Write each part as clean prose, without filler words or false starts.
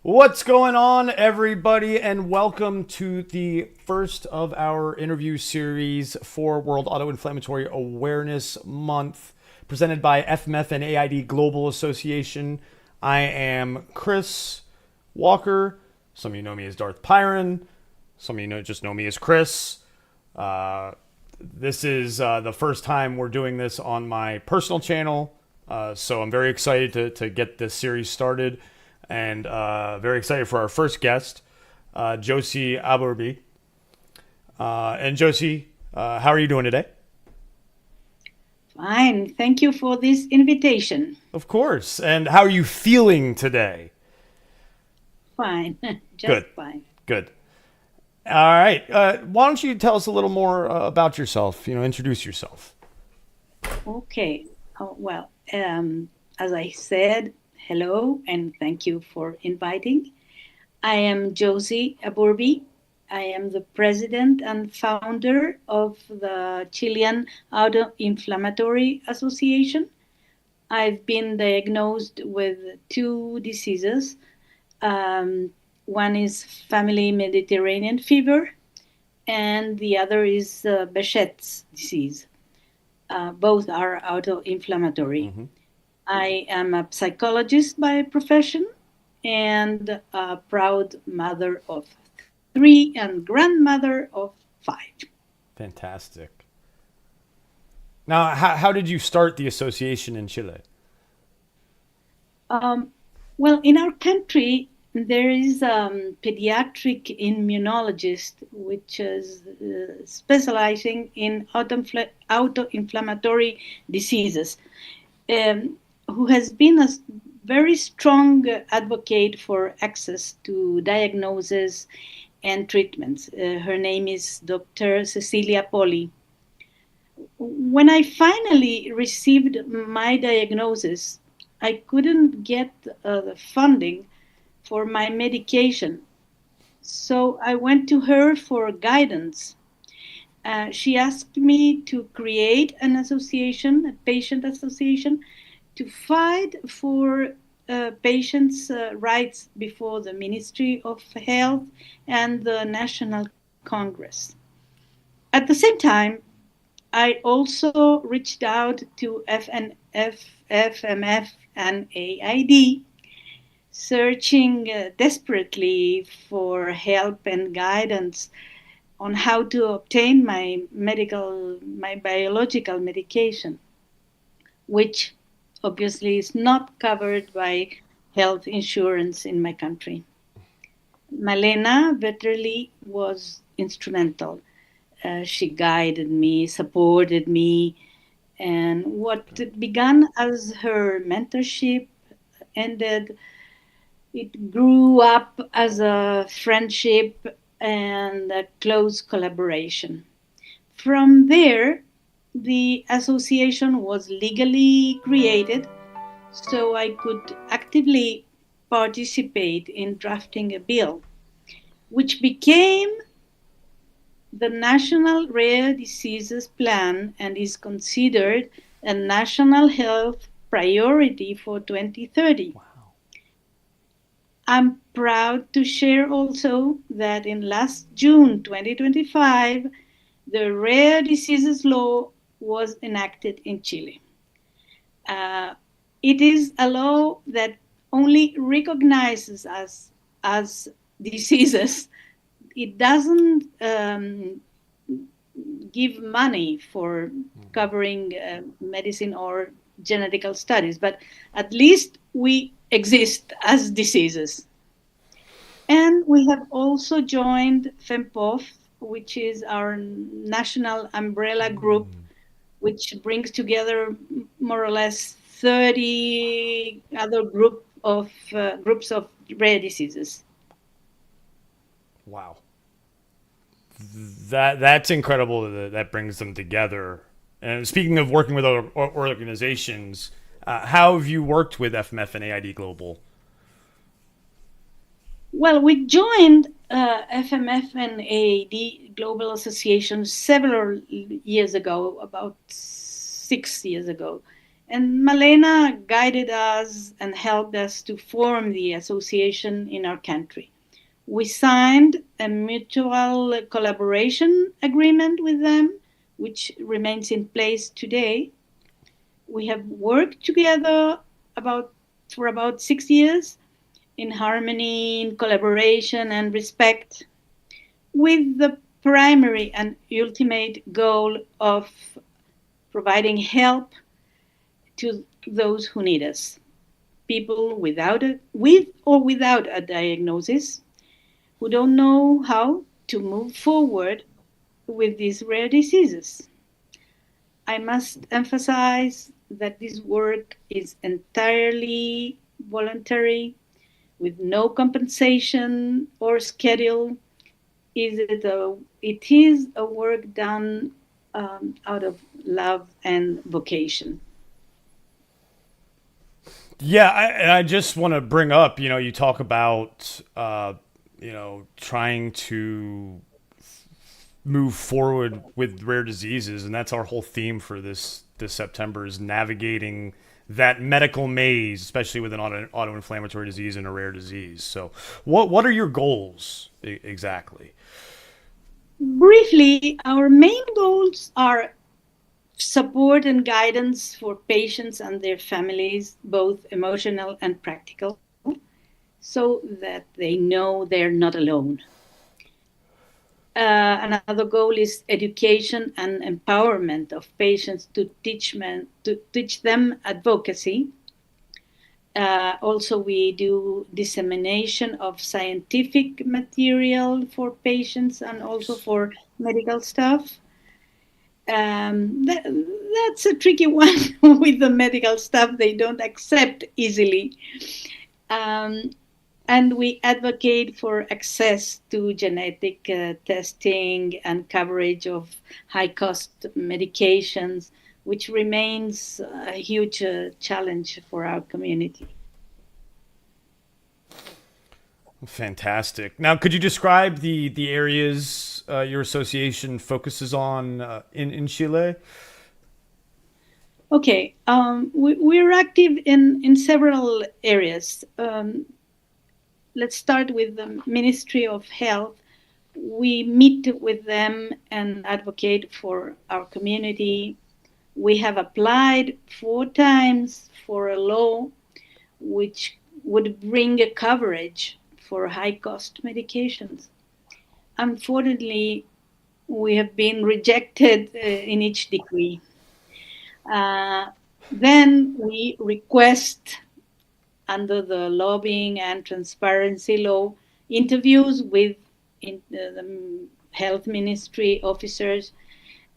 What's going on, everybody, and welcome to the first of our interview series for World Autoinflammatory Awareness Month, presented by FMF and AID Global Association. I am Chris Walker. Some of you know me as Darth Pyron. Some of you just know me as Chris. This is the first time we're doing this on my personal channel, so I'm very excited to get this series started, and very excited for our first guest, Josée Abourbih. And Josée, how are you doing today? Fine. Thank you for this invitation. Of course. And how are you feeling today? Fine. Just Good. fine. Good. All right. Why don't you tell us a little more about yourself? Introduce yourself. Okay. As I said, hello and thank you for inviting. I am Josée Abourbih. I am the president and founder of the Chilean Autoinflammatory Association. I've been diagnosed with two diseases. Um, One is family Mediterranean fever, and the other is Behçet's disease. Both are autoinflammatory. Mm-hmm. I am a psychologist by profession and a proud mother of three and grandmother of five. Fantastic. Now, how did you start the association in Chile? Um, well, in our country, there is a pediatric immunologist which is specializing in autoinflammatory diseases, who has been a very strong advocate for access to diagnosis and treatments. Her name is Dr. Cecilia Poli. When I finally received my diagnosis, I couldn't get the funding for my medication. So I went to her for guidance. She asked me to create an association, a patient association, to fight for patients' rights before the Ministry of Health and the National Congress. At the same time, I also reached out to FMF and AID, searching desperately for help and guidance on how to obtain my biological medication, which obviously is not covered by health insurance in my country. Malena Vetterli was instrumental. She guided me, supported me, and what began as her mentorship ended, it grew up as a friendship and a close collaboration. From there, the association was legally created so I could actively participate in drafting a bill, which became the National Rare Diseases Plan and is considered a national health priority for 2030. Wow. I'm proud to share also that in last June 2025, the Rare Diseases Law was enacted in Chile. Uh, it is a law that only recognizes us as diseases. It doesn't give money for covering medicine or genetical studies, but at least we exist as diseases. And we have also joined FEMPOF, which is our national umbrella group, which brings together more or less 30 other groups of rare diseases. Wow. That's incredible that brings them together. And speaking of working with other organizations, how have you worked with FMF and AID Global? Well, we joined FMF and AAD Global Association several years ago, about 6 years ago. And Malena guided us and helped us to form the association in our country. We signed a mutual collaboration agreement with them, which remains in place today. We have worked together for about 6 years in harmony, in collaboration, and respect, with the primary and ultimate goal of providing help to those who need us. People with or without a diagnosis who don't know how to move forward with these rare diseases. I must emphasize that this work is entirely voluntary, with no compensation or schedule. It is a work done out of love and vocation. Yeah, I just want to bring up, you talk about, trying to move forward with rare diseases, and that's our whole theme for this September is navigating that medical maze, especially with an autoinflammatory disease and a rare disease. So, what are your goals exactly? Briefly, our main goals are support and guidance for patients and their families, both emotional and practical, so that they know they're not alone. Another goal is education and empowerment of patients to teach them advocacy. Also, we do dissemination of scientific material for patients and also for medical staff. That's a tricky one with the medical staff. They don't accept easily. Um, and we advocate for access to genetic testing and coverage of high cost medications, which remains a huge challenge for our community. Fantastic. Now, could you describe the areas your association focuses on in Chile? Okay, we're active in several areas. Let's start with the Ministry of Health. We meet with them and advocate for our community. We have applied 4 times for a law which would bring a coverage for high cost medications. Unfortunately, we have been rejected in each degree. Uh, then we request, under the lobbying and transparency law, interviews with the health ministry officers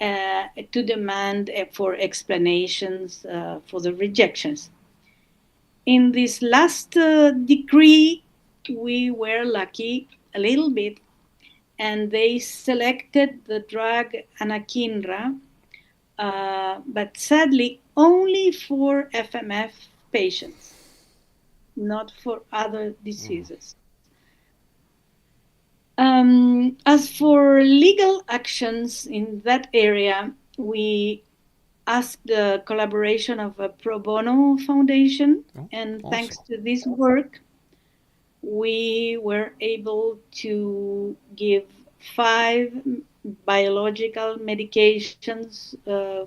to demand for explanations for the rejections. In this last decree, we were lucky a little bit, and they selected the drug anakinra, but sadly only for FMF patients, not for other diseases. As for legal actions in that area, we asked the collaboration of a pro bono foundation, and Awesome. thanks to this work, we were able to give 5 biological medications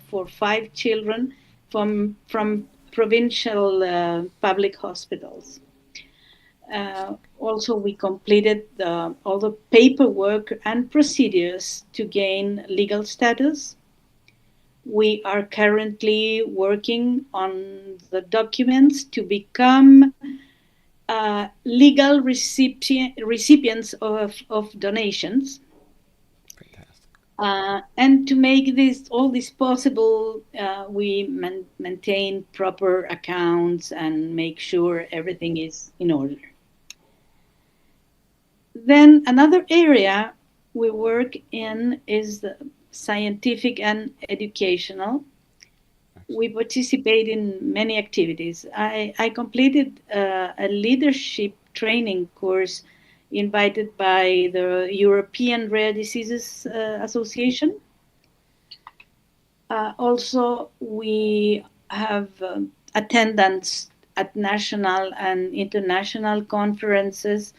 for 5 children from provincial public hospitals. Also, we completed all the paperwork and procedures to gain legal status. We are currently working on the documents to become legal recipients of donations. And to make all this possible, we maintain proper accounts and make sure everything is in order. Then another area we work in is the scientific and educational. We participate in many activities. I completed a leadership training course invited by the European Rare Diseases Association. Also, we have attendance at national and international conferences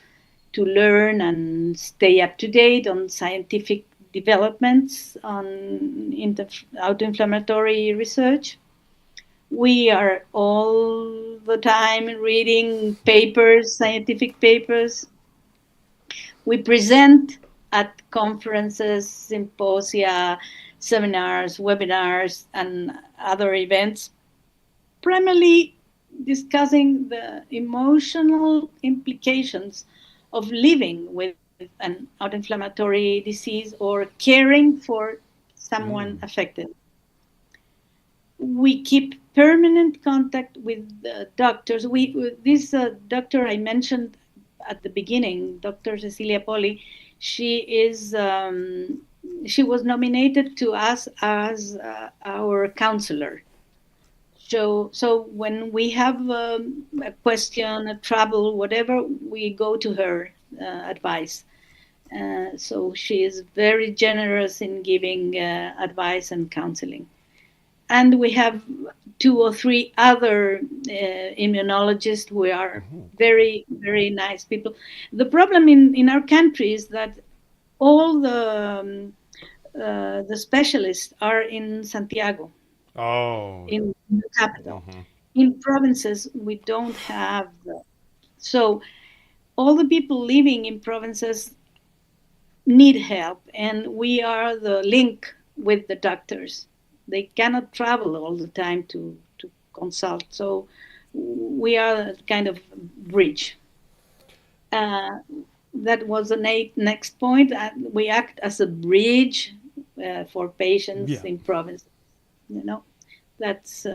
to learn and stay up to date on scientific developments on autoinflammatory research. We are all the time reading papers, scientific papers. We present at conferences, symposia, seminars, webinars, and other events, primarily discussing the emotional implications of living with an autoinflammatory disease or caring for someone affected. We keep permanent contact with doctors. This doctor I mentioned at the beginning, Dr. Cecilia Poli, she was nominated to us as our counselor. So when we have a question, a trouble, whatever, we go to her advice. So she is very generous in giving advice and counseling. And we have 2 or 3 other immunologists who are very, very nice people. The problem in our country is that all the specialists are in Santiago, Oh. in the capital. In provinces, we don't have so all the people living in provinces need help, and we are the link with the doctors. They cannot travel all the time to consult, so we are a kind of bridge. Uh, that was the next point. We act as a bridge for patients Yeah. in provinces. You know, that's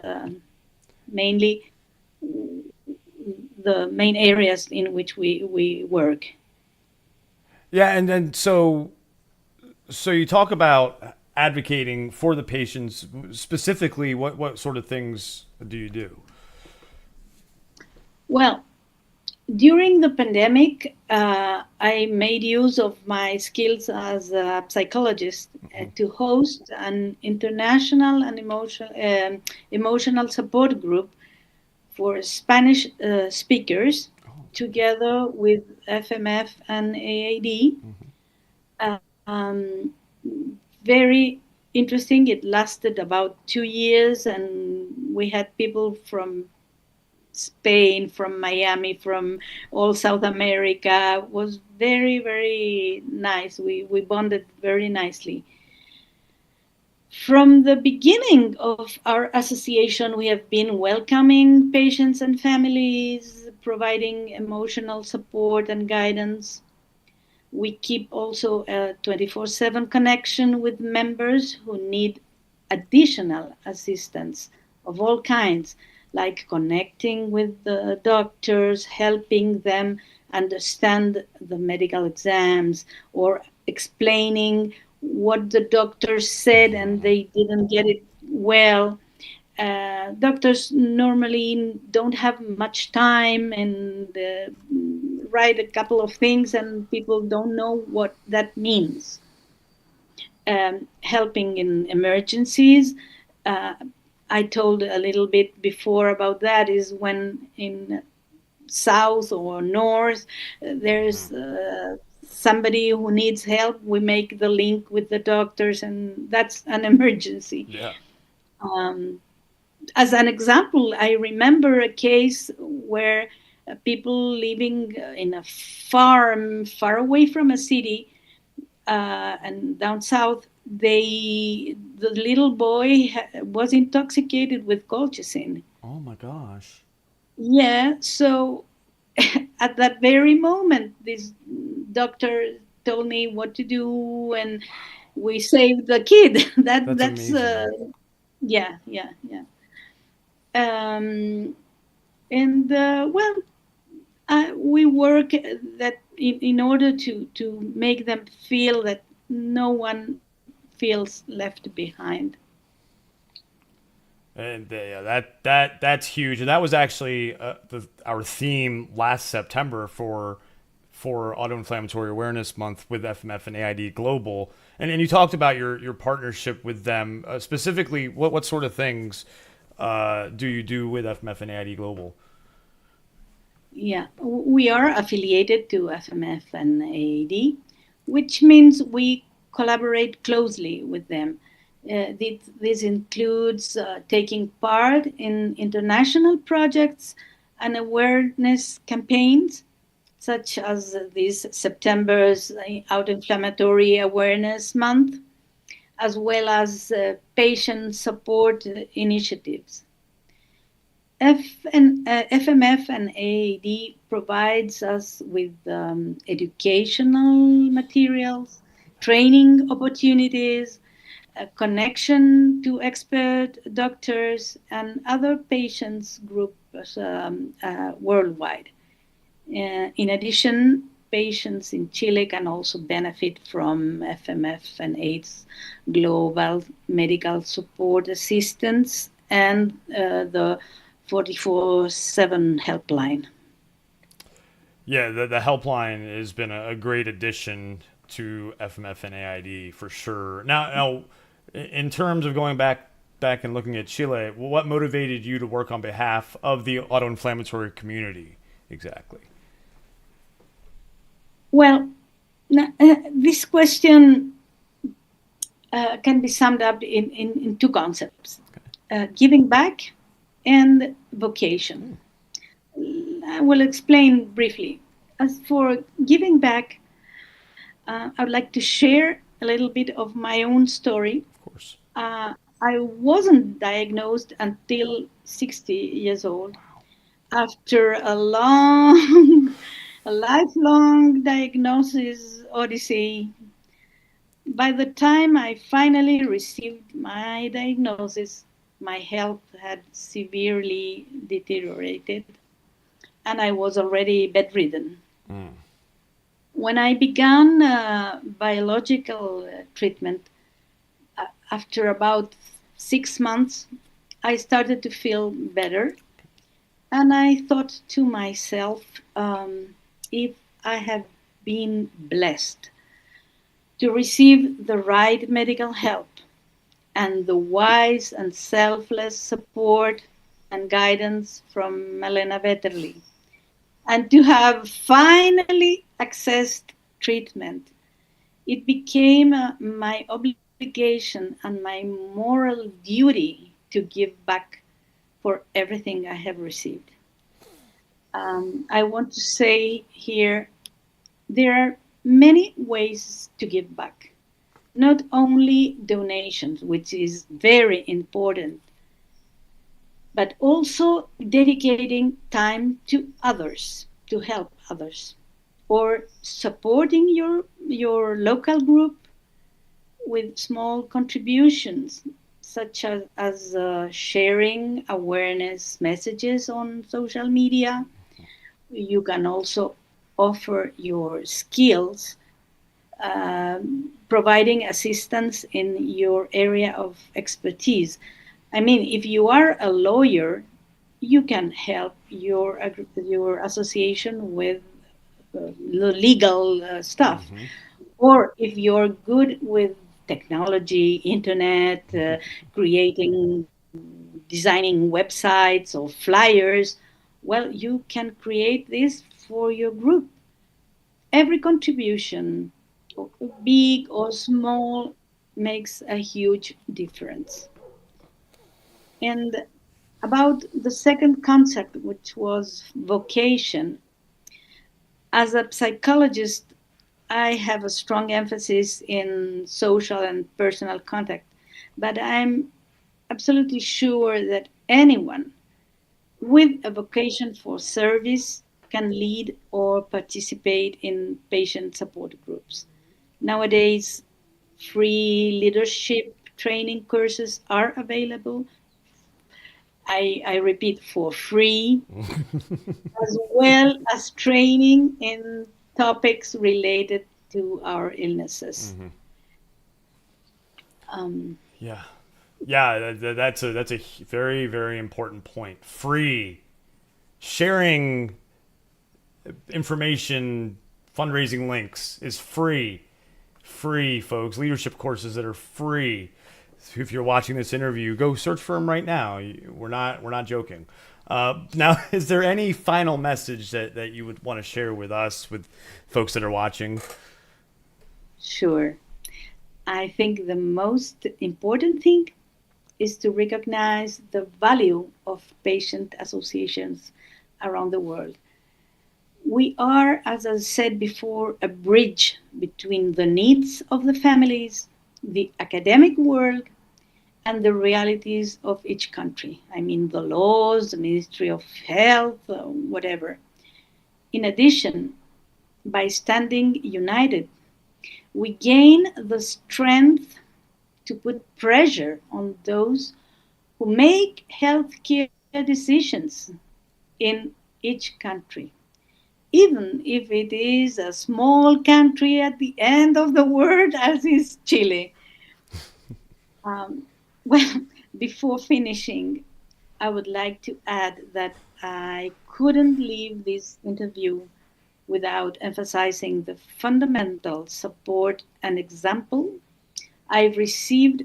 mainly the main areas in which we work. Yeah, and then so you talk about advocating for the patients. Specifically, what sort of things do you do? Well, during the pandemic, I made use of my skills as a psychologist to host an international and emotional support group for Spanish speakers, together with FMF and AID. Um, Very interesting. It lasted about 2 years, and we had people from Spain, from Miami, from all South America. It was very, very nice. We bonded very nicely. From the beginning of our association, we have been welcoming patients and families, providing emotional support and guidance. We keep also a 24/7 connection with members who need additional assistance of all kinds, like connecting with the doctors, helping them understand the medical exams, or explaining what the doctor said and they didn't get it well. Doctors normally don't have much time and write a couple of things, and people don't know what that means. Helping in emergencies. Uh, I told a little bit before about that, is when in south or north there's somebody who needs help, we make the link with the doctors, and that's an emergency. Yeah. Um, as an example, I remember a case where people living in a farm far away from a city and down south, the little boy was intoxicated with colchicine. Oh my gosh. Yeah, so at that very moment, this doctor told me what to do, and we saved the kid. That's That's amazing. yeah, yeah, yeah. Um, and well, we work that in order to make them feel that no one feels left behind. And yeah, that's huge. And that was actually our theme last September for Autoinflammatory Awareness Month with FMF and AID Global. And you talked about your partnership with them. Specifically, what sort of things do you do with FMF and AID Global? Yeah, we are affiliated to FMF and AID, which means we collaborate closely with them. This includes taking part in international projects and awareness campaigns, such as this September's Autoinflammatory Awareness Month, as well as patient support initiatives. FMF and AAD provides us with educational materials, training opportunities, a connection to expert doctors and other patients groups worldwide. In addition, patients in Chile can also benefit from FMF and AIDS global medical support assistance and the 44/7 helpline. Yeah, the helpline has been a great addition to FMF and AID for sure. Now, in terms of going back and looking at Chile, what motivated you to work on behalf of the autoinflammatory community exactly? Well, this question can be summed up in two concepts: giving back and vocation. I will explain briefly. As for giving back, I would like to share a little bit of my own story. Of course. I wasn't diagnosed until 60 years old. After a lifelong diagnosis odyssey. By the time I finally received my diagnosis, my health had severely deteriorated and I was already bedridden. Mm. When I began biological treatment, after about 6 months, I started to feel better. And I thought to myself, if I have been blessed to receive the right medical help and the wise and selfless support and guidance from Melena Vetterli, and to have finally accessed treatment, it became my obligation and my moral duty to give back for everything I have received. I want to say here there are many ways to give back, not only donations, which is very important, but also dedicating time to others, to help others, or supporting your local group with small contributions, such as sharing awareness messages on social media. You can also offer your skills, providing assistance in your area of expertise. I mean, if you are a lawyer, you can help your association with the legal stuff. Mm-hmm. Or if you're good with technology, internet, creating, designing websites or flyers, well, you can create this for your group. Every contribution, big or small, makes a huge difference. And about the second concept, which was vocation, as a psychologist, I have a strong emphasis in social and personal contact, but I'm absolutely sure that anyone with a vocation for service can lead or participate in patient support groups. Nowadays, free leadership training courses are available. I repeat, for free, as well as training in topics related to our illnesses. Mm-hmm. Um, Yeah, yeah, that's a very very important point. Free sharing information, fundraising links is free, free folks. Leadership courses that are free. if you're watching this interview, go search for him right now. We're not joking. Now, is there any final message that you would want to share with us, with folks that are watching? Sure. I think the most important thing is to recognize the value of patient associations around the world. We are, as I said before, a bridge between the needs of the families, the academic world, and the realities of each country. I mean, the laws, the Ministry of Health, whatever. In addition, by standing united, we gain the strength to put pressure on those who make healthcare decisions in each country, even if it is a small country at the end of the world, as is Chile. Well, before finishing, I would like to add that I couldn't leave this interview without emphasizing the fundamental support and example I've received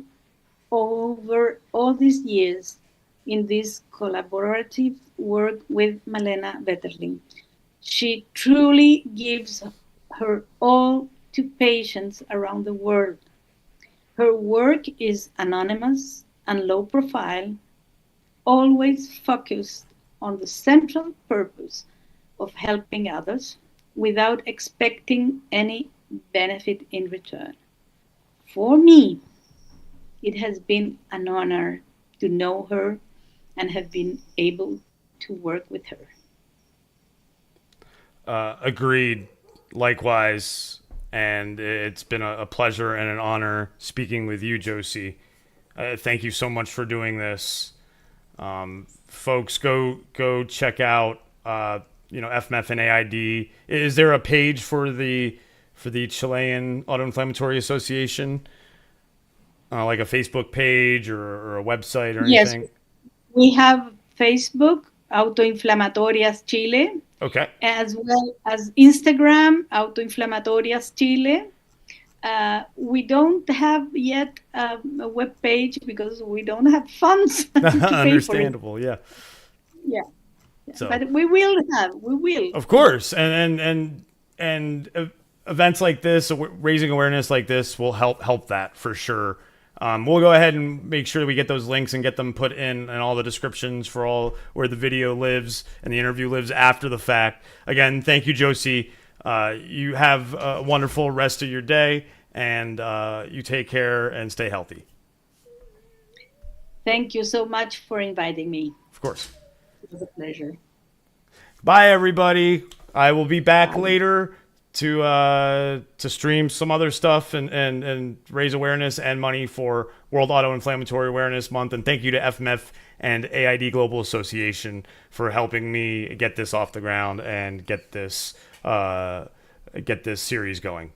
over all these years in this collaborative work with Malena Vetterling. She truly gives her all to patients around the world. Her work is anonymous and low profile, always focused on the central purpose of helping others without expecting any benefit in return. For me, it has been an honor to know her and have been able to work with her. Agreed. Likewise. And it's been a pleasure and an honor speaking with you, Josée. Thank you so much for doing this. Folks, go check out FMF and AID. Is there a page for the Chilean Autoinflammatory Association, like a Facebook page or a website or anything? Yes, we have Facebook, Autoinflamatorias Chile. Okay. As well as Instagram, Autoinflamatorias Chile. We don't have yet a web page because we don't have funds to pay for it. Understandable, yeah. Yeah. So, but we will. Of course, and events like this, raising awareness like this, will help that for sure. We'll go ahead and make sure we get those links and get them put in all the descriptions for all where the video lives and the interview lives after the fact. Again, thank you, Josée. You have a wonderful rest of your day, and you take care and stay healthy. Thank you so much for inviting me. Of course. It was a pleasure. Bye, everybody. I will be back later to stream some other stuff and raise awareness and money for World Autoinflammatory Awareness Month. And thank you to FMF and AID Global Association for helping me get this off the ground and get this series going.